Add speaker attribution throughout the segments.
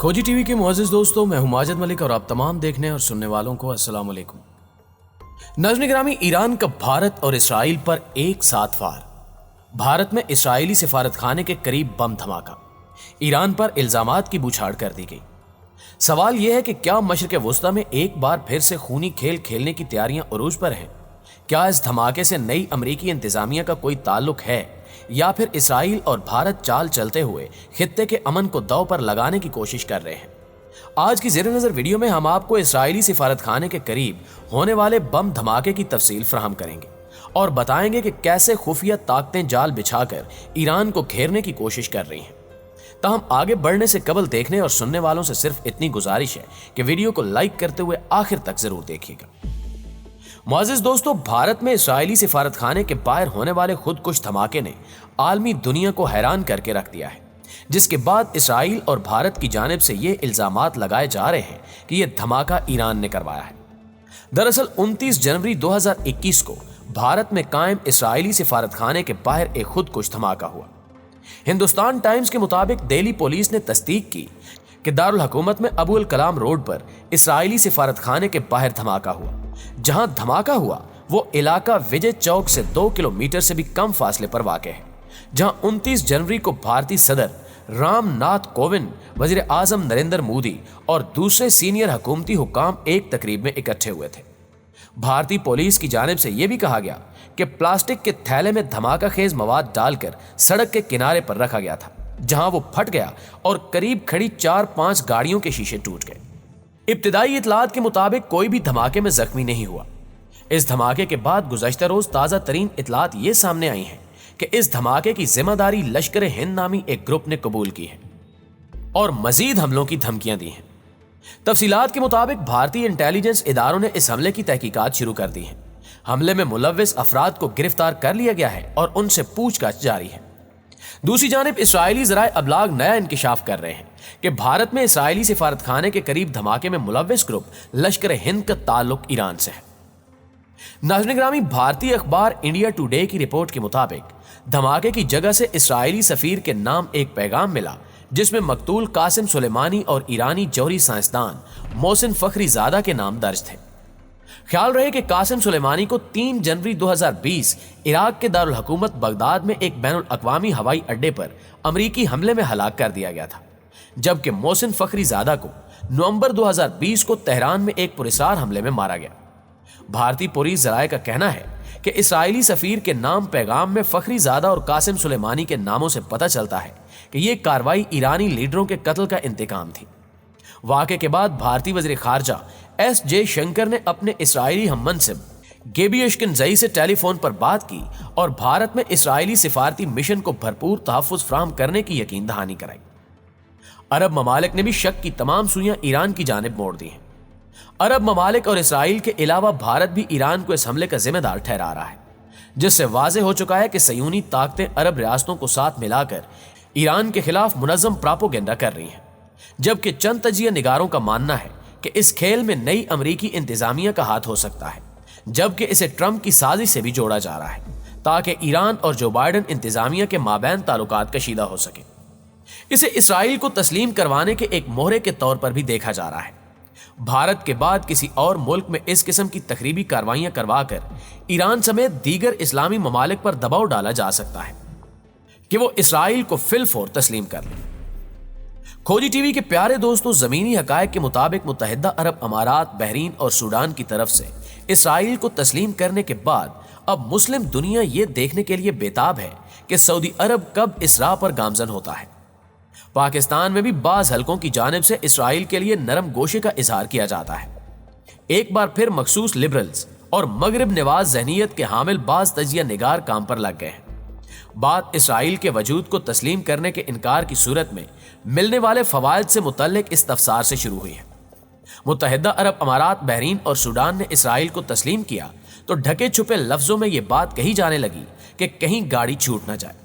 Speaker 1: खोजी टीवी के मुअज़्ज़िज़ दोस्तों, मैं हूं माजिद मलिक और आप तमाम देखने और सुनने वालों को अस्सलाम वालेकुम। नाज़रीन गिरामी, ईरान का भारत और इसराइल पर एक साथ वार। भारत में इसराइली सिफारत खाने के करीब बम धमाका। ईरान पर इल्जामात की बौछार कर दी गई। सवाल यह है कि क्या मशरिक़ वुस्ता में एक बार फिर से खूनी खेल खेलने की तैयारियां उरूज पर हैं? क्या इस धमाके से नई अमरीकी इंतजामिया का कोई ताल्लुक है, या फिर इसराइल और भारत चाल चलते हुए खित्ते के अमन को दांव पर लगाने की कोशिश कर रहे हैं? आज की ज़ेरे नज़र वीडियो में हम आपको इसराइली सिफारत खाने के करीब होने वाले बम धमाके की तफसील फराहम करेंगे और बताएंगे कि कैसे खुफिया ताकतें जाल बिछाकर ईरान को घेरने की कोशिश कर रही हैं। ताहम आगे बढ़ने से कबल देखने और सुनने वालों से सिर्फ इतनी गुजारिश है कि वीडियो को लाइक करते हुए आखिर तक जरूर देखिएगा। मुअज़्ज़िज़ दोस्तों, भारत में इसराइली सिफारत खाने के बाहर होने वाले खुदकुश धमाके ने आलमी दुनिया को हैरान करके रख दिया है, जिसके बाद इसराइल और भारत की जानिब से ये इल्जामात लगाए जा रहे हैं कि यह धमाका ईरान ने करवाया है। दरअसल 29 जनवरी 2021 को भारत में कायम इसराइली सिफारत खाने के बाहर एक खुदकुश धमाका हुआ। हिंदुस्तान टाइम्स के मुताबिक दिल्ली पुलिस ने तस्दीक की कि दारुल हुकूमत में अबू अल कलाम रोड पर इसराइली सिफारत खाने के बाहर धमाका हुआ। जहां धमाका हुआ वो इलाका विजय चौक से 2 किलोमीटर से भी कम फासले पर वाक़ है, जहां 29 जनवरी को भारतीय सदर राम नाथ कोविंद, वजीर आजम नरेंद्र मोदी और दूसरे सीनियर हुकूमती हुकाम एक तकरीब में इकट्ठे हुए थे। भारतीय पुलिस की जानिब से यह भी कहा गया कि प्लास्टिक के थैले में धमाका खेज मवाद डालकर सड़क के किनारे पर रखा गया था, जहां वो फट गया और करीब खड़ी 4-5 गाड़ियों के शीशे टूट गए। इब्तिदाई इतलात के मुताबिक कोई भी धमाके में जख्मी नहीं हुआ। इस धमाके के बाद गुज़श्ता रोज ताज़ा तरीन इतलात ये सामने आई हैं कि इस धमाके की जिम्मेदारी लश्कर हिंद नामी एक ग्रुप ने कबूल की है और मजीद हमलों की धमकियां दी हैं। तफसीलात के मुताबिक भारतीय इंटेलिजेंस इदारों ने इस हमले की तहकीकात शुरू कर दी है। हमले में मुलव्विस अफराद को गिरफ्तार कर लिया गया है और उनसे पूछताछ जारी है। दूसरी जानिब इसराइली ज़राए अबलाग नया इंकिशाफ कर रहे हैं कि भारत में इसराइली सिफारत खाने के करीब धमाके में मुलव्विस ग्रुप लश्कर हिंद का ताल्लुक ईरान से है। नाज़रीन गिरामी, भारतीय अखबार इंडिया टुडे की रिपोर्ट के मुताबिक धमाके की जगह से इसराइली सफीर के नाम एक पैगाम मिला, जिसमें मकतूल कासिम सुलेमानी और ईरानी जौहरी साइंसदान मोहसिन फखरीजादा के नाम दर्ज थे। ख्याल रहे कि कासिम सुलेमानी को 3 जनवरी 2020 इराक के दारुल हुकूमत बगदाद में एक बैनुल अक़वामी हवाई अड्डे पर अमरीकी हमले में हलाक कर दिया गया था, जबकि मोहसिन फखरीजादा को नवंबर 2020 को तेहरान में एक पुरस्कार हमले में मारा गया। भारतीय पुलिस ज़राए का कहना है कि इसराइली सफीर के नाम पैगाम में फखरीजादा और कासिम सुलेमानी के नामों से पता चलता है कि यह कार्रवाई ईरानी लीडरों के कत्ल का इंतकाम थी। वाक़े के बाद भारतीय वज़ीर ख़ारजा एस जयशंकर ने अपने इसराइली हममनसिब गेबी अशकिनज़ई से टेलीफोन पर बात की और भारत में इसराइली सिफारती मिशन को भरपूर तहफ़्फ़ुज़ फराहम करने की यकीन दहानी कराई। अरब ममालिक ने भी शक की तमाम सुइयां ईरान की जानिब मोड़ दी हैं। अरब ममालिक और इसराइल के अलावा भारत भी ईरान को इस हमले का जिम्मेदार ठहरा रहा है, जिससे वाज़े हो चुका है कि सयूनी ताकतें अरब रियासतों को साथ मिलाकर ईरान के खिलाफ मुनज़्ज़म प्रापोगेंडा कर रही हैं। जबकि चंद तजिया निगारों का मानना है कि इस खेल में नई अमरीकी इंतजामिया का हाथ हो सकता है, जबकि इसे ट्रंप की साजिश से भी जोड़ा जा रहा है ताकि ईरान और जो बाइडन इंतजामिया के माबैन ताल्लुकात कशीदा हो सके। इसे इसराइल को तस्लीम करवाने के एक मोहरे के तौर पर भी देखा जा रहा है। भारत के बाद किसी और मुल्क में इस किस्म की तकरीबी कार्रवाइयां करवाकर ईरान समेत दीगर इस्लामी ममालिक पर दबाव डाला जा सकता है कि वो इसराइल को फिलफोर तस्लीम कर लें। खोजी टीवी के प्यारे दोस्तों, जमीनी हकायक के मुताबिक मुत्तहिदा अरब अमारात, बहरीन और सूडान की तरफ से इसराइल को तस्लीम करने के बाद अब मुस्लिम दुनिया ये देखने के लिए बेताब है कि सऊदी अरब कब इस राह पर गामजन होता है। पाकिस्तान में भी बाज हलकों की जानिब से इसराइल के लिए नरम गोशे का इजहार किया जाता है। एक बार फिर मखसूस लिबरल्स और मगरिब निवाज ज़हनियत के हामिल बाज तजिया निगार काम पर लग गए हैं। बात इसराइल के वजूद को तस्लीम करने के इनकार की सूरत में मिलने वाले फवायद से मुतल्लिक इस्तफसार से शुरू हुई है। मुत्तहिदा अरब अमारात, बहरीन और सूडान ने इसराइल को तस्लीम किया तो ढके छुपे लफ्जों में यह बात कही जाने लगी कि कहीं गाड़ी छूट न जाए।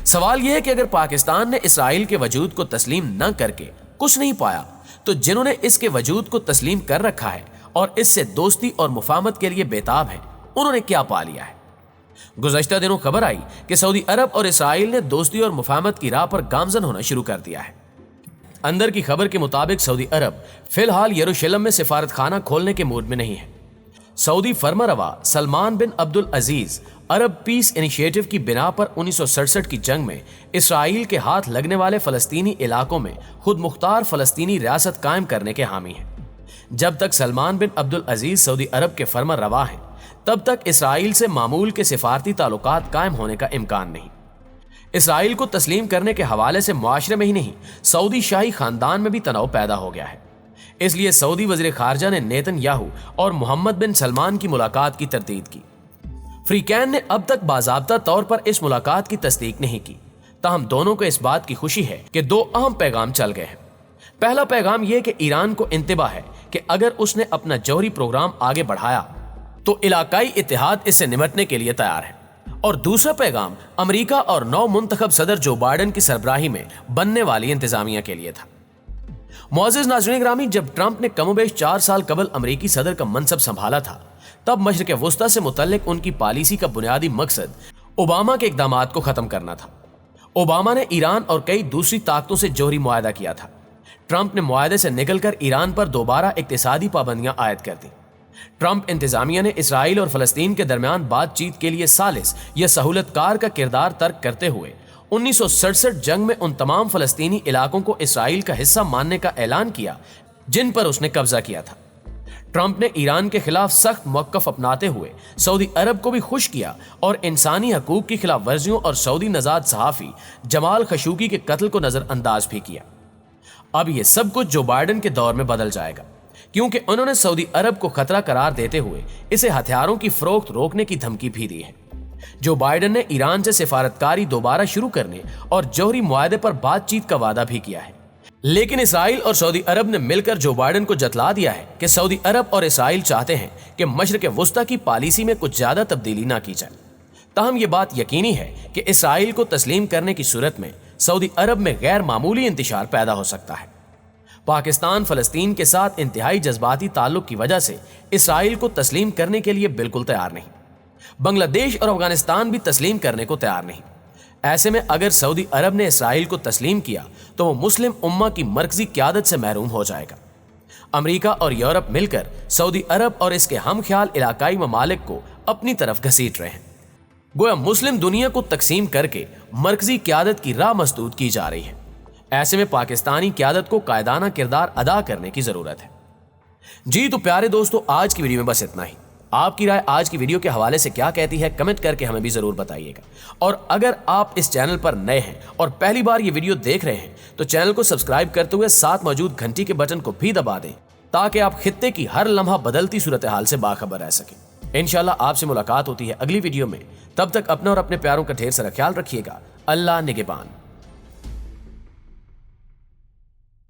Speaker 1: सवाल यह है कि अगर पाकिस्तान ने इसराइल के वजूद को तस्लीम न करके कुछ नहीं पाया, तो जिन्होंने इसके वजूद को तस्लीम कर रखा है और इससे दोस्ती और मुफाहमत के लिए बेताब है, उन्होंने क्या पा लिया है? गुज़श्ता दिनों खबर आई कि सऊदी अरब और इसराइल ने दोस्ती और मुफाहमत की राह पर गामजन होना शुरू कर दिया है। अंदर की खबर के मुताबिक सऊदी अरब फिलहाल यरूशलेम में सिफारत खाना खोलने के मूड में नहीं है। सऊदी फर्मारवा सलमान बिन अब्दुल अजीज अरब पीस इनिशिएटिव की बिना पर 1967 की जंग में इसराइल के हाथ लगने वाले फलस्तीनी इलाकों में खुद मुख्तार फलस्तीनी रियासत कायम करने के हामी हैं। जब तक सलमान बिन अब्दुल अजीज सऊदी अरब के फर्मारवा हैं, तब तक इसराइल से मामूल के सिफारती ताल्लुकात कायम होने का इम्कान नहीं। इसराइल को तस्लीम करने के हवाले से मुआशरे में ही नहीं, सऊदी शाही खानदान में भी तनाव पैदा हो गया है। इसलिए सऊदी वज़ीर खारजा ने नेतन्याहू और मोहम्मद बिन सलमान की मुलाकात की तरदीद की। फ्रीकैन ने अब तक बाज़ाब्ता तौर पर इस मुलाकात की तस्दीक नहीं की, ताहम दोनों को इस बात की खुशी है कि दो अहम पैगाम चल गए हैं। पहला पैगाम यह कि ईरान को इंतबाह है कि अगर उसने अपना जौहरी प्रोग्राम आगे बढ़ाया तो इलाकाई इत्तेहाद इससे निपटने के लिए तैयार है। और दूसरा पैगाम अमेरिका और नौ मुंतखब सदर जो बाइडेन की सरबराही में बनने वाली इंतजामिया के लिए था। मुअज़्ज़िज़ नाज़रीन ग्रामी, जब ट्रंप ने कमोबेश 4 साल कबल अमेरिकी सदर का मनसब संभाला था, तब मशरिक़ वुस्ता से मुतल्लिक उनकी पॉलिसी का बुनियादी मकसद ओबामा के इक़दामात को खत्म करना था। ओबामा ने ईरान और कई दूसरी ताकतों से जौहरी मुआहदा किया था। ट्रंप ने मुआहदे से निकलकर ईरान पर दोबारा इक़्तिसादी पाबंदियां आयद कर दी। ट्रंप इंतजामिया ने इसराइल और फलस्तीन के दरमियान बातचीत के लिए सालिस या सहूलतकार का किरदार तर्क करते हुए 1967 जंग में उन तमाम फलस्तीनी इलाकों को इसराइल का हिस्सा मानने का ऐलान किया जिन पर उसने कब्जा किया था। ट्रंप ने ईरान के खिलाफ सख्त मौक़िफ़ अपनाते हुए सऊदी अरब को भी खुश किया और इंसानी हकूक की खिलाफ वर्जियों और सऊदी नजाद सहाफ़ी जमाल खशोगी के कत्ल को नज़रअंदाज भी किया। अब यह सब कुछ जो बाइडेन के दौर में बदल जाएगा, क्योंकि उन्होंने सऊदी अरब को खतरा करार देते हुए इसे हथियारों की फरोख्त रोकने की धमकी भी दी है। जो बाइडेन ने ईरान से सिफारतकारी दोबारा शुरू करने और जौहरी मुआहदे पर बातचीत का वादा भी किया है। लेकिन इसराइल और सऊदी अरब ने मिलकर जो बाइडेन को जतला दिया है कि सऊदी अरब और इसराइल चाहते हैं कि मशरिक़ वुस्ता की पॉलिसी में कुछ ज्यादा तब्दीली ना की जाए। ताहम यह बात यकीनी है कि इसराइल को तस्लीम करने की सूरत में सऊदी अरब में गैर मामूली इंतशार पैदा हो सकता है। पाकिस्तान फलस्तीन के साथ इंतहाई जज्बाती ताल्लुक की वजह से इसराइल को तस्लीम करने के लिए बिल्कुल तैयार नहीं। बांग्लादेश और अफगानिस्तान भी तस्लीम करने को तैयार नहीं। ऐसे में अगर सऊदी अरब ने इसराइल को तस्लीम किया तो वो मुस्लिम उम्मा की मरकजी क़यादत से महरूम हो जाएगा। अमेरिका और यूरोप मिलकर सऊदी अरब और इसके हम ख्याल इलाकाई ममालिक को अपनी तरफ घसीट रहे हैं। गोया मुस्लिम दुनिया को तकसीम करके मरकजी क़यादत की राह मसदूद की जा रही है। ऐसे में पाकिस्तानी क़यादत को कायदाना किरदार अदा करने की जरूरत है। जी तो प्यारे दोस्तों, आज की वीडियो में बस इतना ही। आपकी राय आज की वीडियो के हवाले से क्या कहती है, कमेंट करके हमें भी जरूर बताइएगा। और अगर आप इस चैनल पर नए हैं और पहली बार ये वीडियो देख रहे हैं तो चैनल को सब्सक्राइब करते हुए साथ मौजूद घंटी के बटन को भी दबा दें, ताकि आप खित्ते की हर लम्हा बदलती सूरत हाल से बाखबर रह सकें। इंशाल्लाह आपसे मुलाकात होती है अगली वीडियो में। तब तक अपना और अपने प्यारों का ढेर सारा ख्याल रखिएगा। अल्लाह निगहबान।